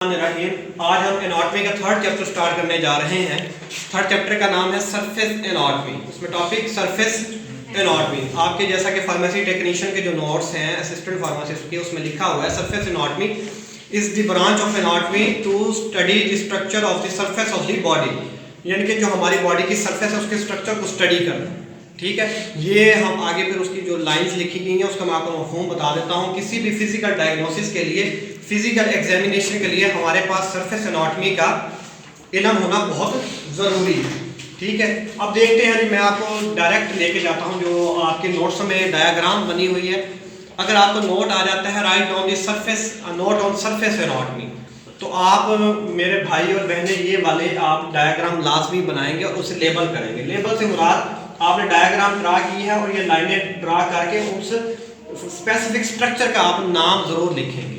आज हम एनाटॉमी का थर्ड चैप्टर स्टार्ट करने जा रहे हैं। थर्ड चैप्टर का नाम है सरफेस एनाटॉमी। उसमें टॉपिक सरफेस एनाटॉमी। आपके जैसा कि फार्मेसी टेक्नीशियन के जो नोट्स हैं असिस्टेंट फार्मासिस्ट के, उसमें लिखा हुआ है surface anatomy is the branch of anatomy to study the structure of the surface of the body, यानी कि जो हमारी बॉडी की सरफेस है उसके स्ट्रक्चर को स्टडी करना। ठीक है, ये हम आगे फिर उसकी जो लाइंस लिखी गई हैं उसका मैं आपको मफहूम बता देता हूँ। किसी भी फिजिकल डायग्नोसिस के लिए, फिजिकल एग्जामिनेशन के लिए हमारे पास सरफेस एनाटॉमी का इल्म होना बहुत ज़रूरी है। ठीक है, अब देखते हैं जी, मैं आपको डायरेक्ट लेके जाता हूँ जो आपके नोट्स में डायग्राम बनी हुई है। अगर आपको नोट आ जाता है right on the surface, note on surface anatomy, तो आप मेरे भाई और बहनें ये वाले आप डायग्राम लाजमी बनाएंगे और उसे लेबल करेंगे। लेबल से मुराद आपने डायग्राम ड्रा की है और ये लाइनें ड्रा करके उस स्पेसिफिक स्ट्रक्चर का आप नाम ज़रूर लिखेंगे।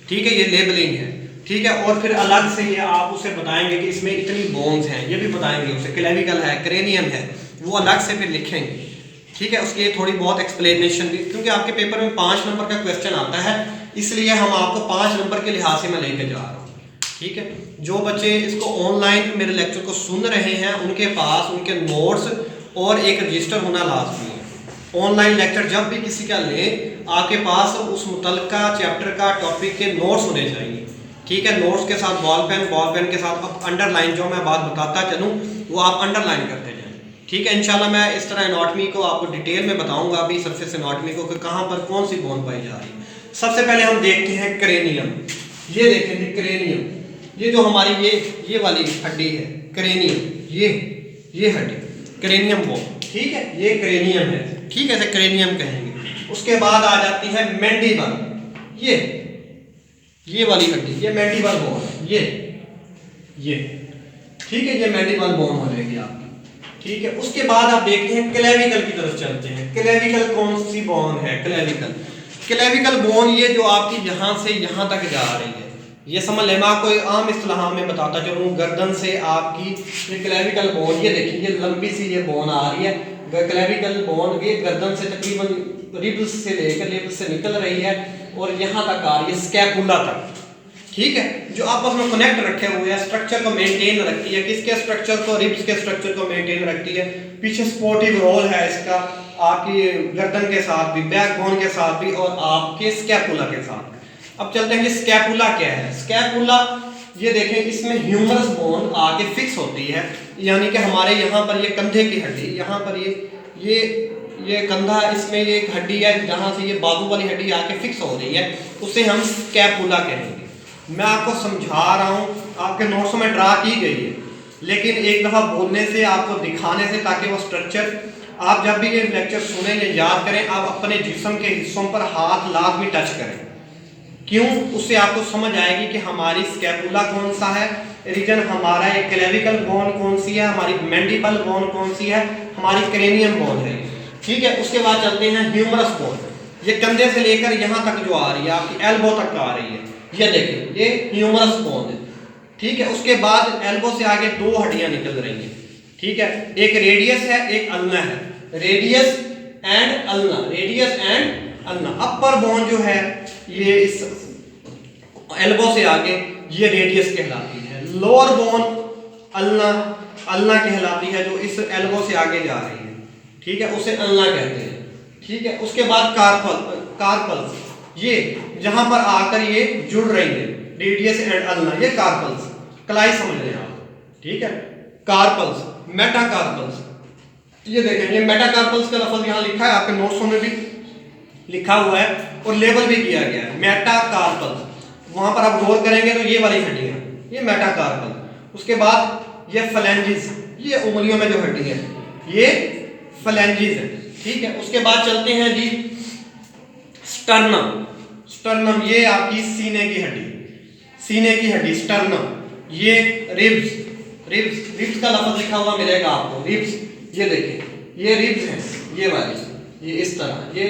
ठीक है, ये लेबलिंग है। ठीक है, और फिर अलग से ये आप उसे बताएंगे कि इसमें इतनी बोन्स हैं, ये भी बताएंगे उसे, क्लेविकल है, क्रेनियम है, वो अलग से फिर लिखेंगे। ठीक है, उसकी थोड़ी बहुत एक्सप्लेनेशन भी, क्योंकि आपके पेपर में 5 नंबर का क्वेश्चन आता है, इसलिए हम आपको 5 नंबर के लिहाज से मैं लेके जा रहा हूँ। ठीक है, जो बच्चे इसको ऑनलाइन मेरे लेक्चर को सुन रहे हैं उनके पास उनके नोट्स और एक रजिस्टर होना लाजमी है। ऑनलाइन लेक्चर जब भी किसी का ले, आपके पास उस मुतल्लिका चैप्टर का टॉपिक के नोट्स होने चाहिए। ठीक है, नोट्स के साथ बॉल पेन के साथ अब अंडरलाइन, जो मैं बात बताता चलूँ वो आप अंडरलाइन करते जाएं। ठीक है, इंशाल्लाह मैं इस तरह एनाटॉमी को आपको डिटेल में बताऊंगा अभी, सरफेस एनाटॉमी को, कि कहाँ पर कौन सी बोन पाई जा रही है। सबसे पहले हम देखते हैं क्रेनियम। ये देखें जी, क्रेनियम, ये जो हमारी ये वाली हड्डी है क्रेनियम, ये हड्डी क्रेनियम बोन। ठीक है, ये क्रेनियम है। ठीक है, इसे क्रेनियम कहेंगे। उसके बाद आ जाती है मैंडिबल, ये वाली हड्डी, ये मैंडिबल बोन, ये ठीक है, ये मैंडिबल बोन हो जाएगी आपकी। ठीक है, उसके बाद आप देखते हैं क्लेविकल की तरफ चलते हैं। क्लेविकल कौन सी बोन है? क्लेविकल बोन ये जो आपकी यहाँ से यहाँ तक जा रही है, ये समझ लें। मैं आपको आम इस्तिलाह में बताता चलूँ, गर्दन से आपकी ये क्लेविकल बोन, ये देखिए ये लंबी सी ये बोन आ रही है क्लेविकल बोन, ये गर्दन से तकरीबन रिब्स से लेकर लिब्स से निकल रही है और यहाँ तक आ रही है स्कैपुला तक। ठीक है, जो आपस में कनेक्ट रखे हुए हैं, स्ट्रक्चर को मेंटेन रखती है। किसके स्ट्रक्चर को? रिब्स के स्ट्रक्चर को मेंटेन रखती है। पीछे स्पोर्टिव रोल है इसका आपकी गर्दन के साथ भी, बैकबोन के साथ भी और आपके स्कैपुला के साथ। अब चलते हैं कि स्कैपुला क्या है। स्कैपुला ये देखें, इसमें ह्यूमरस बोन आके फिक्स होती है, यानी कि हमारे यहाँ पर ये कंधे की हड्डी, यहाँ पर ये कंधा, इसमें ये एक हड्डी है जहाँ से ये बाजू वाली हड्डी आके फिक्स हो रही है, उसे हम स्कैपुला कहेंगे। मैं आपको समझा रहा हूँ, आपके नोट्स में ड्रा की गई है, लेकिन एक दफ़ा बोलने से, आपको दिखाने से, ताकि वो स्ट्रक्चर आप जब भी ये लेक्चर सुने या याद करें, आप अपने जिस्म के हिस्सों पर हाथ लाजमी टच करें। क्यों? उससे आपको समझ आएगी कि हमारी स्कैपुला कौन सा है, रीजन हमारा एक क्लेविकल बोन कौन सी है, हमारी मैंडिबल बोन कौन सी है, हमारी क्रेनियम बोन है। ठीक है, उसके बाद चलते हैं ह्यूमरस बोन। ये कंधे से लेकर यहाँ तक जो आ रही है, आपकी एल्बो तक आ रही है, ये देखिए ये ह्यूमरस बोन है। ठीक है, उसके बाद एल्बो से आगे 2 हड्डियाँ निकल रही हैं। ठीक है, एक रेडियस है, एक अल्ना है। Radius and ulna. Upper bone जो है ये इस एल्बो से आगे, ये रेडियस कहलाती है। लोअर बोन अल्ना कहलाती है, जो इस एल्बो से आगे जा रही है। ठीक है, उसे अल्ना कहते हैं। ठीक है, उसके बाद कार्पल्स, ये जहां पर आकर ये जुड़ रही है, रेडियस एंड अल्ना, ये कार्पल्स, कलाई समझ लें आप। ठीक है, कार्पल्स, मेटाकार्पल्स, ये देखें, ये मेटाकार्पल्स का लफ्ज यहाँ लिखा है, आपके नोट्सों में भी लिखा हुआ है और लेबल भी किया गया है, मेटाकार्पल्स। वहां पर आप गौर करेंगे तो ये वाली हड्डियां, ये मेटाकार्पल। उसके बाद ये फ्लैंजिस, ये उंगलियों में जो हड्डी है ये फ्लैंजिस है। ठीक है, उसके बाद चलते हैं जी स्टर्नम, ये आपकी सीने की हड्डी स्टर्नम। ये रिब्स का लफ्ज लिखा हुआ मिलेगा आपको, रिब्स, ये देखिए ये रिब्स है, ये वाली, ये इस तरह, ये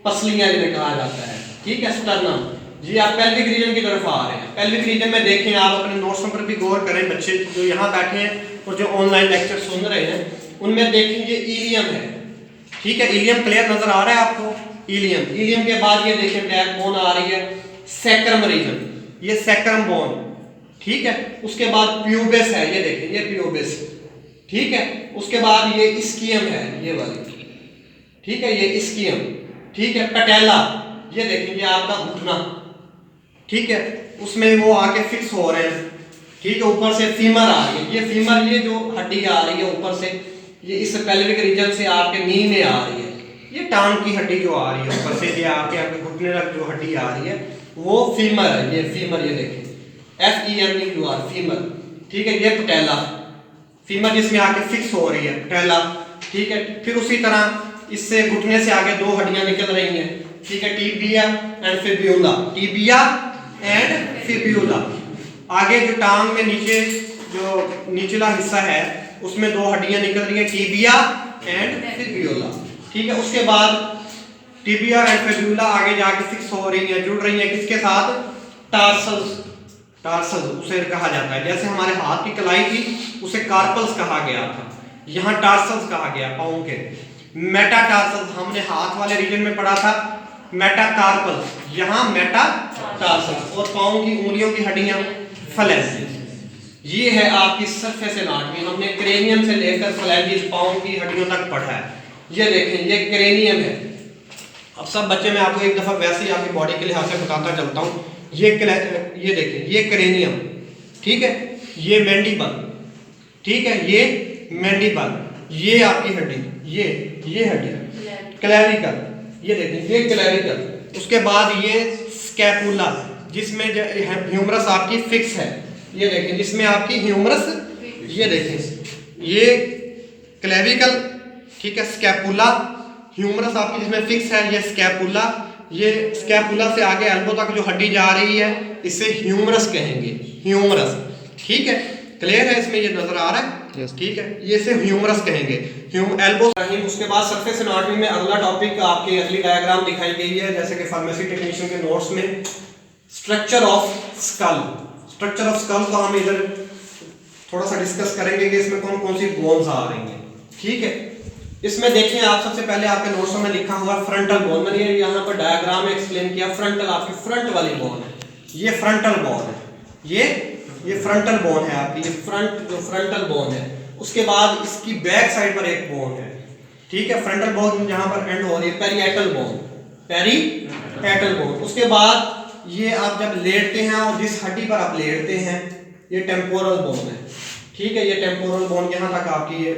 पसलियां जिन्हें कहा जाता है। ठीक है, स्टर्नम जी। आप पेल्विक रीजन की तरफ आ रहे हैं। पेल्विक रीजन में देखें, आप अपने नोट्स पर भी गौर करें, बच्चे जो यहाँ बैठे हैं और जो ऑनलाइन लेक्चर सुन रहे हैं उनमें देखेंगे इलियम है। ठीक है, इलियम क्लियर नजर आ रहा है आपको? इलियम के बाद ये देखें बैकबोन आ रही है, सैक्रम रीजन, ये सैक्रम बोन, ठीक है। उसके बाद प्यूबिस है, ये देखिए ये प्यूबिस, ठीक है। उसके बाद ये इस्कियम है, ये वाली, ठीक है, ये इस्कियम, ठीक है। पटेला, ये देखेंगे आपका घुटना, ठीक है, उसमें वो आके फिक्स हो रहे हैं, ठीक है। ऊपर से फीमर आ रही है, ये फीमर, ये जो हड्डी आ रही है ऊपर से, ये इस पेल्विक रीजन से आपके नी में आ रही है, ये टांग की हड्डी जो आ रही है ऊपर से, ये आके आपके घुटने तक जो हड्डी आ रही है वो फीमर है, ये फीमर, ये देखिए FEMUR, फीमर, ठीक है। ये पटेला, फीमर जिसमें आके फिक्स हो रही है, पटेला, ठीक है। फिर उसी तरह इससे घुटने से आगे दो हड्डियां निकल रही हैं, ठीक है, tibia and fibula, tibia and fibula. आगे जो टांग में नीचे जो निचला हिस्सा है उसमें दो हड्डियां निकल रही हैं, टिबिया एंड फिब्यूला, ठीक है। उसके बाद टिबिया एंड फिब्यूला आगे जाके फिक्स हो रही है, जुड़ रही है किसके साथ, टार्सल्स, टार्सल्स उसे कहा जाता है। जैसे हमारे हाथ की कलाई थी उसे कार्पल्स कहा गया था, यहाँ टार्सल्स कहा गया पाँव के। मेटाटार्सल्स हमने हाथ वाले रीजन में पढ़ा था, मेटाकार्पल्स, यहाँ मेटाटार्सल्स, और पाँव की उंगलियों की हड्डियां फ्लैंजेस। ये है आपकी सरफेस एनाटॉमी, हमने क्रेनियम से लेकर फ्लैंजेस पाँव की हड्डियों तक पढ़ा है। ये देखें ये क्रेनियम है। अब सब बच्चे मैं आपको एक दफा वैसे ही आपकी बॉडी के लिहाज से बताता चलता हूँ। ये देखें ये क्रेनियम, ठीक है, ये मैंडिबल, ठीक है, ये मैंडिबल, ये आपकी हड्डी, ये हड्डी क्लेविकल, ये देखें ये क्लेविकल। उसके बाद ये स्कैपुला जिसमें ह्यूमरस आपकी फिक्स है, ये देखें जिसमें आपकी ह्यूमरस, ये देखें ये क्लेविकल, ठीक है, स्कैपुला, ह्यूमरस आपकी जिसमें फिक्स है, ये स्कैपुला, ये स्कैपुला से आगे एल्बो तक जो हड्डी जा रही है इसे ह्यूमरस कहेंगे, ह्यूमरस, ठीक है, क्लियर है, इसमें ये नजर आ रहा है, ठीक है, ये इसे ह्यूमरस कहेंगे, एल्बो। उसके बाद सरफेस एनाटॉमी में अगला टॉपिक आपकी अगली डायग्राम दिखाई गई है, जैसे कि फार्मेसी टेक्नीशियन के नोट्स में structure of school, structure of school को हम इधर थोड़ा सा डिस्कस करेंगे कि इसमें कौन कौन सी बोन्स आ रही हैं, ठीक है। इसमें देखिए आप सबसे पहले आपके नोट्स में लिखा हुआ फ्रंटल बोन, मैंने यहाँ पर डायग्राम में एक्सप्लेन किया, फ्रंटल आपकी फ्रंट वाली बोन है, ये फ्रंटल बोन है, ये फ्रंटल बोन है आपकी, ये फ्रंट जो फ्रंटल बोन है। उसके बाद इसकी बैक साइड पर एक बोन है, ठीक है, फ्रंटल बोन जहाँ पर एंड हो रही है, पेरिएटल बोन, पेरिएटल बोन। उसके बाद ये आप जब लेटते हैं और जिस हड्डी पर आप लेटते हैं ये टेम्पोरल बोन है, ठीक है, ये टेम्पोरल बोन यहाँ तक आपकी ये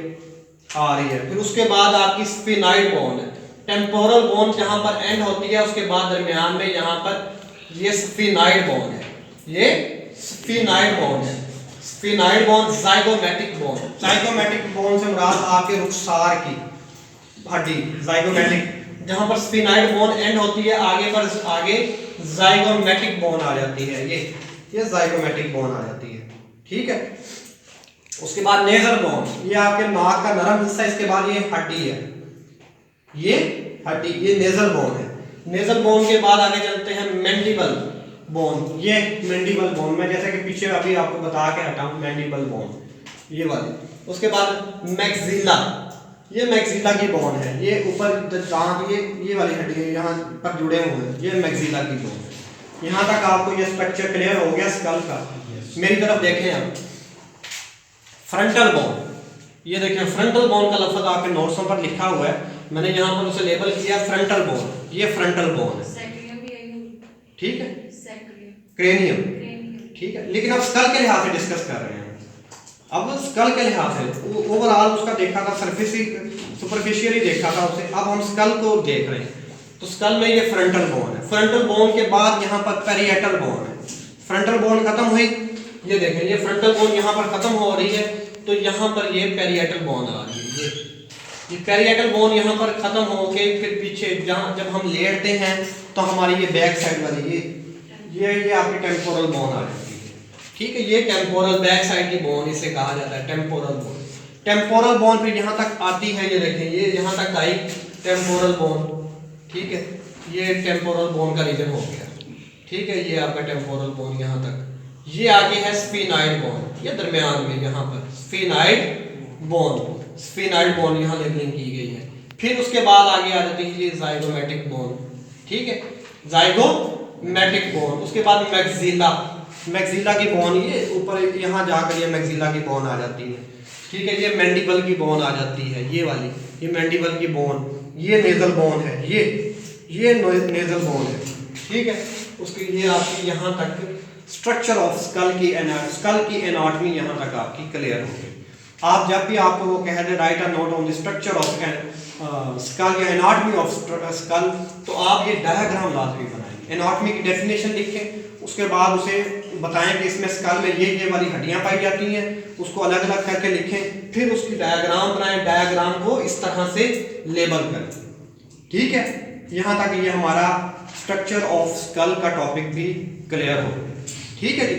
आ रही है। फिर उसके बाद आपकी स्फिनाइड बोन है, टेम्पोरल बोन जहां पर एंड होती है उसके बाद दरमियान में यहाँ पर ये स्फिनाइड बोन है, ये स्फिनाइड बोन है, sphenoid bone, zygomatic bone, zygomatic bone से मुराद आपके रुखसार की हड्डी, जाइगोमैटिक, जहां पर स्फिनाइड बोन एंड होती है आगे पर आगे जाइगोमैटिक बोन आ जाती है, ये जाइगोमैटिक बोन आ जाती है, ठीक है। उसके बाद नेजल बोन, ये आपके नाक का नरम हिस्सा, इसके बाद ये हड्डी है, ये हड्डी, ये नेजल बोन है। नेजल बोन के बाद आगे चलते हैं मैंडिबल बोन, ये मैंडिबल बोन में जैसे कि पीछे अभी आपको बता के हटा हूं, मैंडिबल बोन ये वाली। उसके बाद मैक्सिला, ये मैक्सिला की बोन है, ये ऊपर दांत, ये वाली हड्डी है यहाँ पर जुड़े हुए हैं, ये मैक्सिला की बोन है। यहाँ तक आपको ये स्ट्रक्चर क्लियर हो गया स्कल का। मेरी तरफ देखें आप, फ्रंटल बोन, ये देखिए फ्रंटल बोन का लफ्ज आपके नोट्सों पर लिखा हुआ है, मैंने यहाँ पर उसे लेबल किया फ्रंटल बोन, ये फ्रंटल बोन है, ठीक है, क्रेनियम, ठीक है। लेकिन अब स्कल के लिहाज से डिस्कस कर रहे हैं, अब स्कल के लिहाज से ओवरऑल उसका देखा था, सुपरफिशियली देखा था उसे, अब हम स्कल को देख रहे हैं। तो स्कल में ये फ्रंटल बोन है, फ्रंटल बोन के बाद यहाँ पर पेरिएटल बोन है, फ्रंटल बोन खत्म हुई, ये देखें ये फ्रंटल बोन यहाँ पर खत्म हो रही है, तो यहाँ पर ये पेरिएटल बोन आ रही है, ये पेरिएटल बोन यहाँ पर खत्म होके फिर पीछे जहाँ जब हम लेटते हैं तो हमारी ये बैक साइड वाली ये आपकी टेम्पोरल बोन आ जाती है, ठीक है, ये टेम्पोरल बैक साइड की बोन इसे कहा जाता है टेम्पोरल बोन। टेम्पोरल बोन फिर यहाँ तक आती है, ये देखें ये यहाँ तक आई टेम्पोरल बोन, ठीक है, ये टेम्पोरल बोन का रीजन हो गया, ठीक है, ये आपका टेम्पोरल बोन यहाँ तक। ये आगे है स्फिनाइड बोन, ये दरमियान में यहाँ पर स्फिनाइड बोन, स्फिनाइड बोन यहाँ लेबलिंग की गई है। फिर उसके बाद आगे आ जाती है ये जाइगोमैटिक बोन, ठीक है, जाइगोमैटिक बोन। उसके बाद मैक्सिला, मैक्सिला की बोन, ये ऊपर यहाँ जाकर ये मैक्सिला की बोन आ जाती है, ठीक है। ये मैंडिबल की बोन आ जाती है, ये वाली, ये मैंडिबल की बोन, ये नेजल बोन है, ये नेजल बोन है, ठीक है। उसकी ये आपकी यहाँ तक स्ट्रक्चर ऑफ स्कल की एनाटॉमी यहाँ तक आपकी क्लियर हो गई। आप जब भी आपको वो कह दे write a note on the structure of skull या एनाटॉमी ऑफ स्कल, तो आप ये डायग्राम लाजमी बनाएं, एनाटॉमी की डेफिनेशन लिखें, उसके बाद उसे बताएं कि इसमें स्कल में ये वाली हड्डियां पाई जाती हैं, उसको अलग अलग करके लिखें, फिर उसकी डायग्राम बनाएं, डायग्राम को इस तरह से लेबल करें, ठीक है। यहाँ तक ये हमारा स्ट्रक्चर ऑफ स्कल का टॉपिक भी क्लियर हो, ठीक है जी।